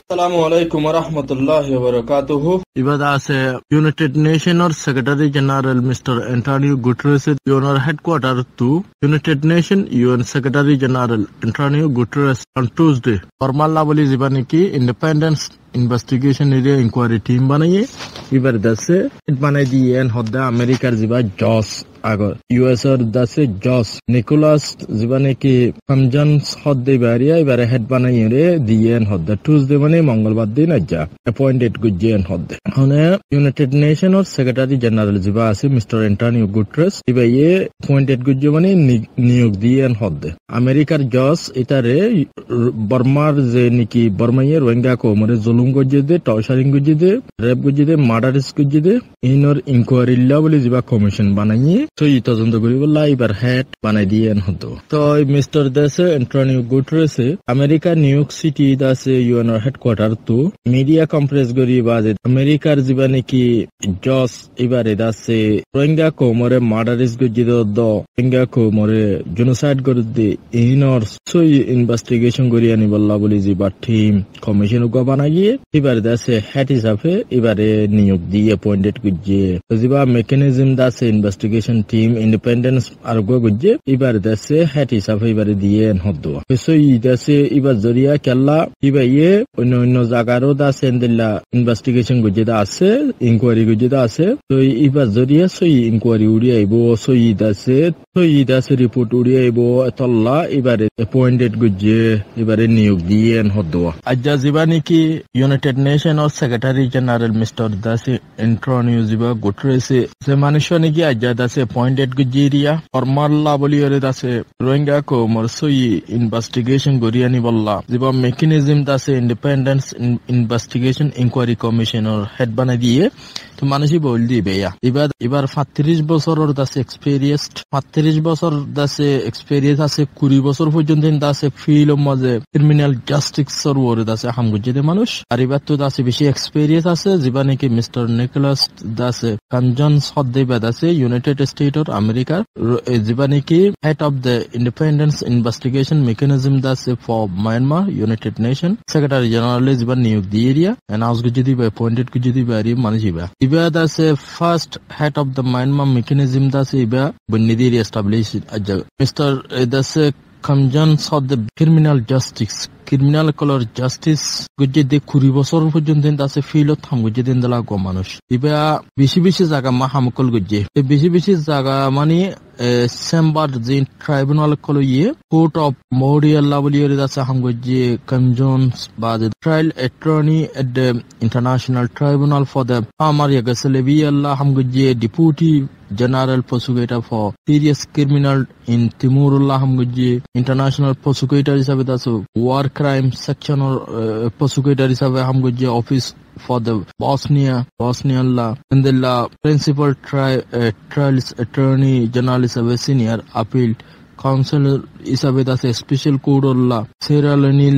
Assalamualaikum warahmatullahi wabarakatuh. Ibada আছে United Nations Secretary General Mr. Antonio Guterres UN headquarters to United Nations UN Secretary General Antonio Guterres on Tuesday. Formalla boli jibani ki independence investigation area inquiry team banaye ibar dasse banay diyen hodda Americar jiba Josh agor US or dasse Josh Nicholas jibane ki Hamjan hodde baria ibare head banaye re diyen hodda Tuesday bane mongolbar din ajja appointed gujen hodde hone United Nations or Secretary General jiba ase Mr. Antonio Guterres ibaye appointed gujje bane niyog diyen hodde Americar Josh itare Burma je niki Burmaye Rohingya ko more gujide torturing gujide rape gujide murderous gujide inor inquiry level jiba commission bananye so itazonto gori bolla ibar head banai diyen hoto to Mr. Dase Antonio Guterres America New York City dase UN headquarters to media conference gori baje America jibane ki Josh ibare dase Rohingya ko more murderous gujide do Rohingya ko more genocide goride inor so investigation gori ani bolla boli jiba team commission go banaye ibar dase head hisabe ibare niyog di appointed gujje jiba mechanism dase investigation team independence argo gujje ibar dase head hisabe ibare diye hoddo so dase ibar zoriya kella ibaye onno jagaro dase endilla investigation gujje da ase inquiry gujje da ase so ibar zoriya so inquiry uri aibo so dase report uri aibo atalla ibare appointed gujje ibare niyog diye hoddo ajja jibani ki United Nations or Secretary General Mr. Dase Antonio Guterres se manishoni ki ajja dase appointed gujiria formalla boli ore dase Rohingya ko morsoi investigation goriani bolla jiba mechanism dase independence investigation inquiry commission or head bana diye তো মানুষই বল দিবে এবার 35 বছরের দাসে experienced 35 বছর দাসে experience আছে 20 বছর পর্যন্ত দাসে ফিল মজে ক্রিমিনাল জাস্টিস সরওরে দাসে হামগুজে মানুষ আর এবার তো দাসে বেশি এক্সপেরিয়েন্স আছে জীবনে কি মিস্টার নিকোলাস দাসে কানজন সদ্দে দাসে ইউনাইটেড স্টেট অর আমেরিকা জীবনে কি head of the independence investigation mechanism দাসে for Myanmar United Nation Secretary General জীবন নিয়োগ দিয়ে এরিয়া অ্যানাউন্স গুজে দিবে অ্যাপয়েন্টেড গুজে দিবে আর মানুষইবা Iba dase first head of the Myanmar mechanism dase iba bunidiri established aja Mr. dase Kamjan of the criminal color justice gujje de 20 বছর পর্যন্ত dase filo tham gujje den dala go manush iba beshi jaga ma hamkol gujje e beshi jaga mani Sembar Zin Tribunal Koloye Court of Memorial Lavalier dase ham gujje Kamjan bad trial attorney at the International Tribunal for the Amar Yagaslebi Allah ham gujje deputy General Prosecutor for Serious Criminal in Timurullah Hamgujje International Prosecutor hisabe daso War Crime Section or Prosecutor hisabe Hamgujje Office for the Bosnian law and the Principal Trials Attorney General hisabe Senior Appeal Council hisabe dase Special Court of Law Sierra Leone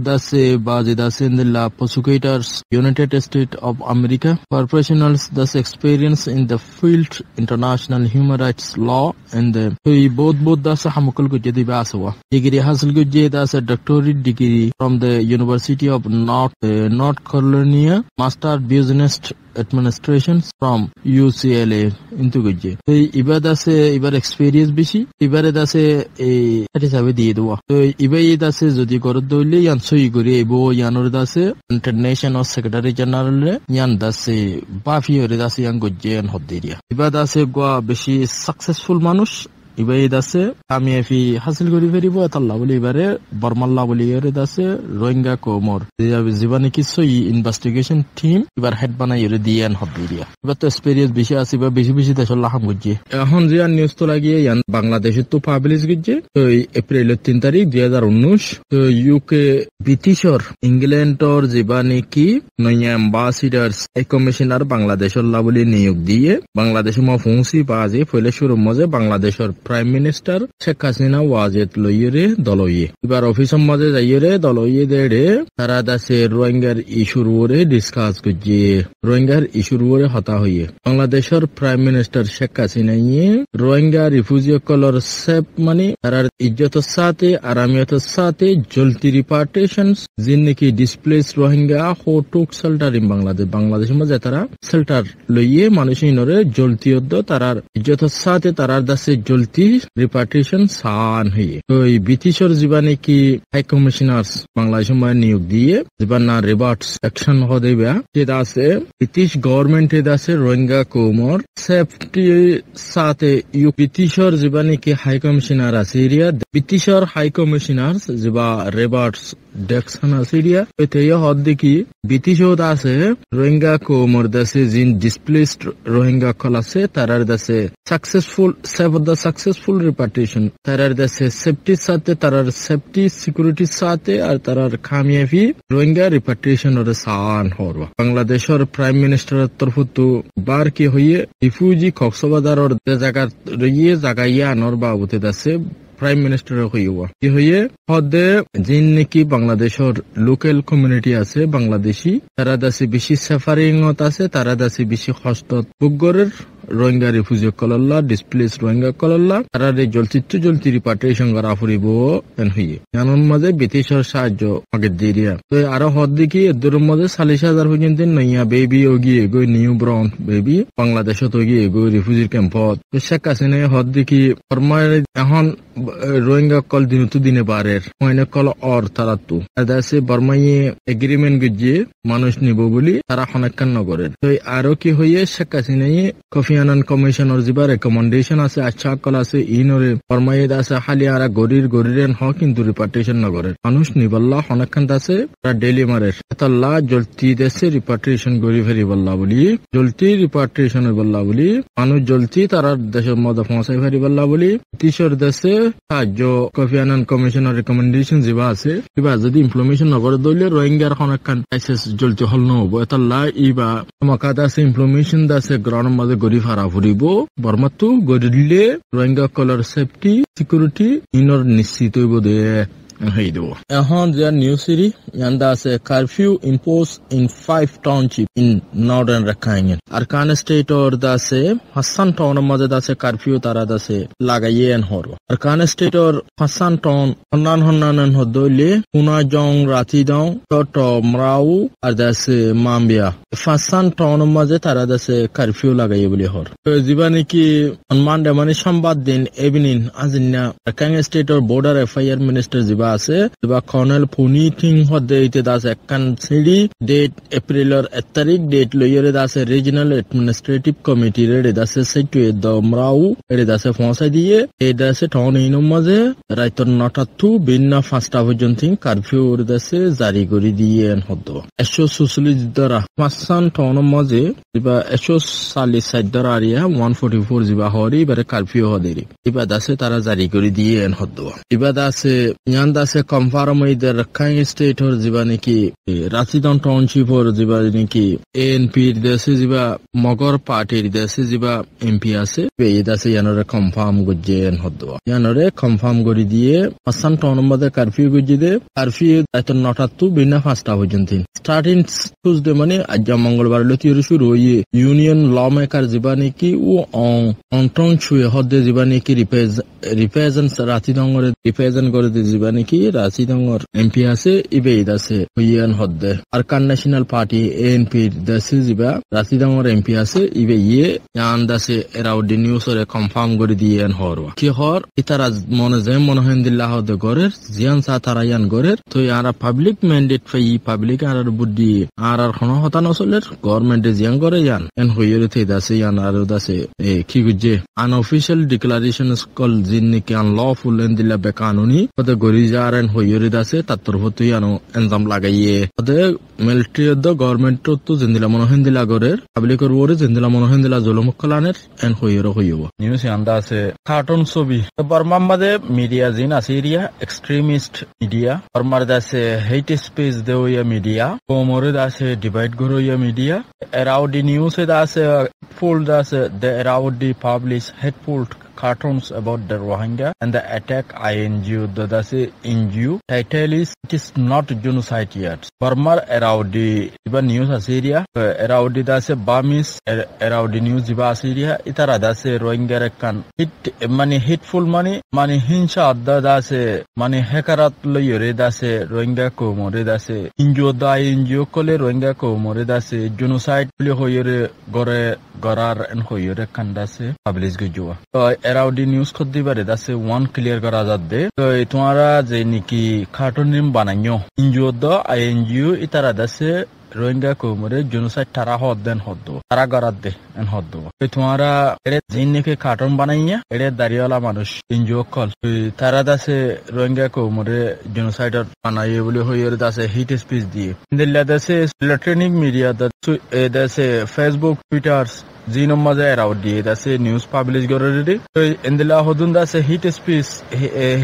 dase baje dase in the prosecutors United States of America professionals dase experience in the field international human rights law and the both dase hamkul gujje dibe aswa degree hasil gujje dase doctorate degree from the University of North Carolina Master Business Administration from UCLA into gujje iba dase ibar experience beshi ibare dase এটা হিসাবে দিয়ে দেওয়া তো ইবাই দাসে যদি গরদ দইলে ইয়ান সই করে এবো ইয়ানোর দাসে ইন্টারন্যাশনাল সেক্রেটারি জেনারেল ইয়ান দাসে বাফিওরে দাসে ইয়ান গজ্জেন হদ্দিরিয়া ইবা দাসে গোয়া বেশি সাকসেসফুল মানুষ ইবাই দাসে কামিয়াবি হাসিল করি ফেরিব আল্লাহ বলি এবারে বর্মাল্লাহ বলি এরে দাসে রোহিঙ্গা কোমর জীবনে কি সই ইনভেস্টিগেশন টিম এবার হেড বানাই এরে দিয়ান হদ্দিরিয়া এবার তো এক্সপেরিয়েন্স বেশি আছে বা বেশি দেশ আল্লাহ হাম গজ্জে এখন যে নিউজ তো লাগিয়ে ইয়ান বাংলাদেশের তো পাবলিশ গজ্জে তো এপ্রিল 3 তারিখ 2019 তো ইউকে ব্রিটিশর ইংল্যান্ডর জীবনে কি নয়া অ্যাম্বাসিডার্স এই কমিশনার বাংলাদেশের লাবলি নিয়োগ দিয়ে বাংলাদেশে মফুসি বাজে ফলে শুরু মজে বাংলাদেশের প্রাইম মিনিস্টার শেখ হাসিনা ওয়াজেত লইয়ে দলইয়ে এবার অফিসের মাঝে যাইয়ে দলইয়ে দেড়ে তারা দাসে রোহিঙ্গার ইস্যুর ওরে ডিসকাস করছে রোহিঙ্গার ইস্যুর ওরে হতা হইয়ে বাংলাদেশের prime minister Sheikh Hasina Rohingya refugee colour safe মানে তার ইজ্জতের সাথে আরামিয়তের সাথে জলতি রিপার্টেশন যিন নাকি ডিসপ্লেস রোহিঙ্গা হো টুক শেল্টার ইন বাংলাদেশের মাঝে তারা শেল্টার লইয়ে মানুষ ইনরে জলতি তারার ইজ্জতের সাথে তারার দাসে জলতি রিপার্টেশন সান হইয়ে তো এই ব্রিটিশের জীবা নাকি হাই কমিশনার্স বাংলাদেশের মাঝে নিয়োগ দিয়ে জীবা না রিভার্টস অ্যাকশন হদেবা যেটা আছে ব্রিটিশ গভর্নমেন্ট আছে রোহিঙ্গা কোমর সেফটি সাথে ইউ ব্রিটিশের জীবা নাকি হাই কমিশনার আছে এরিয়া ব্রিটিশের হাই কমিশনার যেবা রেবার্টস ডেকসন আছে এরিয়া এতে হদ দেখি ব্রিটিশও আছে রোহিঙ্গা কোমর দাসে জিন ডিসপ্লেসড রোহিঙ্গা কল আছে তারার দাসে সাকসেসফুল সেভ দ্য সাকসেসফুল রিপার্টেশন তারার দাসে সেফটির সাথে তারার সেফটি সিকিউরিটির সাথে আর তারার কামিয়াবি রোহিঙ্গা রিপার্টেশন ওর সান হওয়া বাংলাদেশের প্রাইম মিনিস্টারের তরফ তো বার কি হইয়ে রিফিউজি কক্সবাজার ওর জায়গা রইয়ে জায়গায় আনর বাবুতে দাসে প্রাইম মিনিস্টার কি হইয়ে হদে যিন নাকি বাংলাদেশের লোকাল কমিউনিটি আছে বাংলাদেশি তারা দাসে বেশি সাফারিং আছে তারা দাসে বেশি কষ্ট বুগরের রোহিঙ্গা রিফিউজি কলল্লা ডিসপ্লেস রোহিঙ্গা কলল্লা তারা জলতি রিপার্টেশন করা ফুরিব এন হইয়ে জানার মাঝে ব্রিটিশের সাহায্য আগে দিয়ে তো আরো হদ দেখি এদের মধ্যে 40,000 পর্যন্ত নইয়া বেবি ওগিয়ে গই নিউ ব্রাউন বেবি বাংলাদেশত গিয়ে গই রিফিউজি ক্যাম্পত শেখ হাসিনা হদ দেখি এখন রোহিঙ্গা কল দিনে বারের মহিনে কল অর তারা তো দাসে বর্মাইয়ে এগ্রিমেন্ট গিয়ে মানুষ নিব বলি তারা খনাক্কান নগরের তো আরো কি হইয়ে শেখ হাসিনা কফি আনান কমিশনের যা রেকমেন্ডেশন আছে আচ্ছা কল আছে ইনরে ফরমাইয়ে আছে খালি আর গরিরেন হ কিন্তু রিপার্টেশন নগরের মানুষ নিবল্লা খনাক্কান আছে ডেলি মারের এতল্লা জলতি দেশে রিপার্টেশন গরি ফেরি বল্লা বলি জলতি রিপার্টেশন বল্লা বলি মানুষ জলতি তারা দেশের মধ্যে পৌঁছাই ফেরি বল্লা বলি ব্রিটিশের দেশে সাহায্য কফি আনান কমিশনের রেকমেন্ডেশন যা আছে কিবা যদি ইমপ্লিমেন্টেশন নগরে দইলে রোহিঙ্গার খনাক্কান ক্রাইসিস জলতি হল নহব এতল্লা ইবা মাকাত আছে ইমপ্লিমেন্টেশন আছে গ্রাউন্ডের মাঝে গরি ফারা ফুরিব বর্মাতো গরিলে রোহিঙ্গা কলার সেফটি সিকিউরিটি ইনর নিশ্চিত হইব দে এখন যে নিউ সিটি ইয়ান্দা আছে curfew impose in 5 township in northern Rakhine Arakan state ওর দাসে হাসান টাউনের মাঝে দাসে কারফিউ তারা দাসে লাগাইয়েন হর আরকান স্টেট ওর হাসান টাউন হন্নান হদলে পুনা জং রাতি দাও টট মরাউ আর দাসে মাম্বিয়া হাসান টাউনের মাঝে তারা দাসে কারফিউ লাগাইয়ে বলি হর জীবানি কি মানডে মানে সোমবার দিন ইভিনিং আজিনা আরকান স্টেট ওর বর্ডার এফআইআর মিনিস্টার আছে কর্নেল পুনি থিং হদে ইতে দাস একখান সিডি ডেট এপ্রিলের 1 তারিখ ডেট লইরে দাসে রিজিনাল অ্যাডমিনিস্ট্রেটিভ কমিটি রে দাসে সেটু দমরাউ রে দাসে পৌঁছাই দিয়ে এই দাসে টাউন ইনর মাঝে রাইতর 9টা বিন্না 5টা পর্যন্ত কারফিউ রে দাসে জারি করে দিয়ে হদ 146 দ্বারা মাসান টাউনের মাঝে বা 140 দ্বারা আরিয়া 144 জিবা হরি বারে কারফিউ হদেরি ইবা দাসে তারা জারি করে দিয়ে হদ ইবা দাসে আছে কনফার্ম ইদের রাখাইন স্টেট ওর যা নাকি রাশিদন টাউনশিপ ওর যা নাকি এএনপির দেশে যা মগর পার্টির দেশে যা এমপি আছে এই দেশে ইয়ানরে কনফার্ম গজ্জেন হদ ইয়ানরে কনফার্ম করে দিয়ে হাসান টাউনের মধ্যে কারফিউ গজ্জে দে কারফিউ রাত 9টা বিনা 5টা পর্যন্ত স্টার্টিং টুজডে মানে আজ মঙ্গলবার লতির শুরু হয়ে ইউনিয়ন ল মেকার যা নাকি ও অন্টন ছুয়ে হদে যা নাকি রিপ্রেজেন্ট রাশিদঙ্গরে রিপ্রেজেন্ট করে যা নাকি রাশিদঙ্গর এমপি আছে ইবেদ আছে হইয়ান হদে আরকান ন্যাশনাল পার্টি এএনপি দেশে যা রাশিদঙ্গর এমপি আছে ইবে ইয়ান দাসে এরাউডি নিউজরে কনফার্ম করে দিয়ে হরওয়া কি হর ইতারা মনে হেন্দিল্লাহ হদে গরের জিয়ান সা তারা ইয়ান গরের তো ইয়ারা পাবলিক ম্যান্ডেট ফাই পাবলিক আর বুদ্ধি আর কোন হতা নসলের গভর্নমেন্টে জিয়ান করে ইয়ান এন হইরে থে দাসে ইয়ান আর দাসে কি গুজে আনঅফিশিয়াল ডিক্লারেশন কল জিন নাকি আনলফুল হেন্দিল্লা বেকানুনি হদে গরি যারেন হইরে দাসে তাত্তর হতে ইয়ানো এনজাম লাগাইয়ে হদে মিলিটারি দ গভর্নমেন্ট তো জিন্দিলা মনে হেন্দিলা গরের পাবলিকের ওরে জিন্দিলা মনে হেন্দিলা জুলুম কলানের এন হইরে হইব নিউজ আন্দা আছে কার্টুন ছবি বর্মার মাঝে মিডিয়া জিন আছে এরিয়া এক্সট্রিমিস্ট মিডিয়া বর্মার দাসে হেট স্পেস দেওয়া মিডিয়া কোমরে দাসে ডিভাইড গরইয়া মিডিয়া এরাউডি নিউজ আছে ফুল দাসে দে এরাউডি publish hateful cartoons about the Rohingya and the attack INGO dase NGO. Title is it is not genocide yet. Burma around the news Assyria around dase Burmese around the news diba Assyria itara dase Rohingya rekan hit money hitful money hinsha adda dase money hekarat lo yore dase Rohingya ko more dase NGO da NGO kole Rohingya ko more dase genocide pli hoyore gore gorar en hoyore kandase publish gujwa to around the news khodi bare dase one clear kara jadde to tumara je niki cartoon nim bananyo NGO da INGO itara dase Rohingya ko more genocide tara hodden hoddo tara garadde en hoddo tomara ere jinne ke cartoon banaiya ere dariwala manush NGO kol tara dase Rohingya ko more genocide banaiye bole hoyer dase hate speech diye indilla dase electronic media dase Facebook Twitter Zino maza around the dase news publish gororidi indilla hodun dase hate speech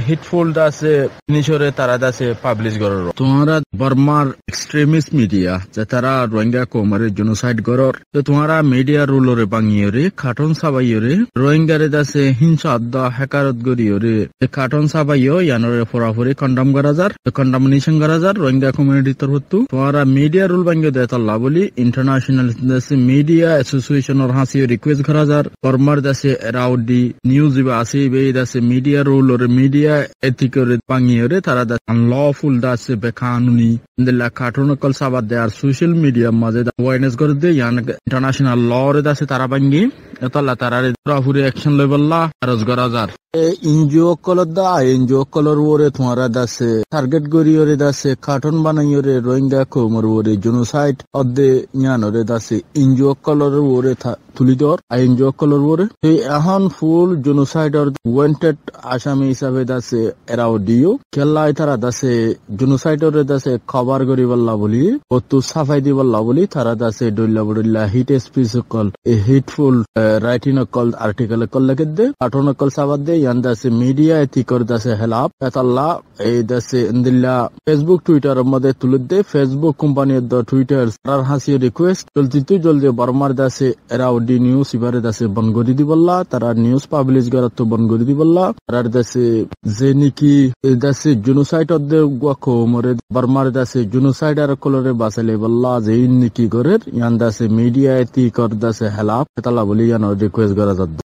hitful dase nishore tara dase publish gororo tomara Burma extremist media jatara Rohingya ko mare genocide goror to tomara media rule re bangiore cartoon sabayore Rohingya re dase hinsa adda hakarat goriyore the cartoon sabayo yanore forafore condemn garajar the condemnation garajar Rohingya community torhottu tomara media rule bangyo detalla boli international dase media association or hasi request garajar Burma dase around the news iba ase be dase media rule or media ethical bangiore tara dase unlawful dase bekanuni indilla cartoon kal sabad they are social media maze awareness gorde yan international law re dase tara bangi etalla tarare purapuri action level la aroz garajar NGO color da NGO color wore tumara dase target goriyore dase cartoon banayore Rohingya ko morore genocide odde nyanore dase NGO color wore tulidor NGO color wore ei ahan full genocide or wanted asami hisabe dase eraudio kella itara dase genocide or dase cover goriballa boli otu safai diballa boli tara dase dolla bodilla hate speech call a hateful writing called article call lagedde cartoon call sabadde dase media etikor dase helap etalla ei dase indilla Facebook Twitter made tuludde Facebook company the Twitter rar hasi request joldi Burma dase around the news ibare dase bangori diballa tara news publish garatto bangori diballa rar dase zeniki dase genocide odde gwako more Burma dase genocide ar kolore basale balla zeniki gorer yan dase media etikor dase helap etalla boli yan request gara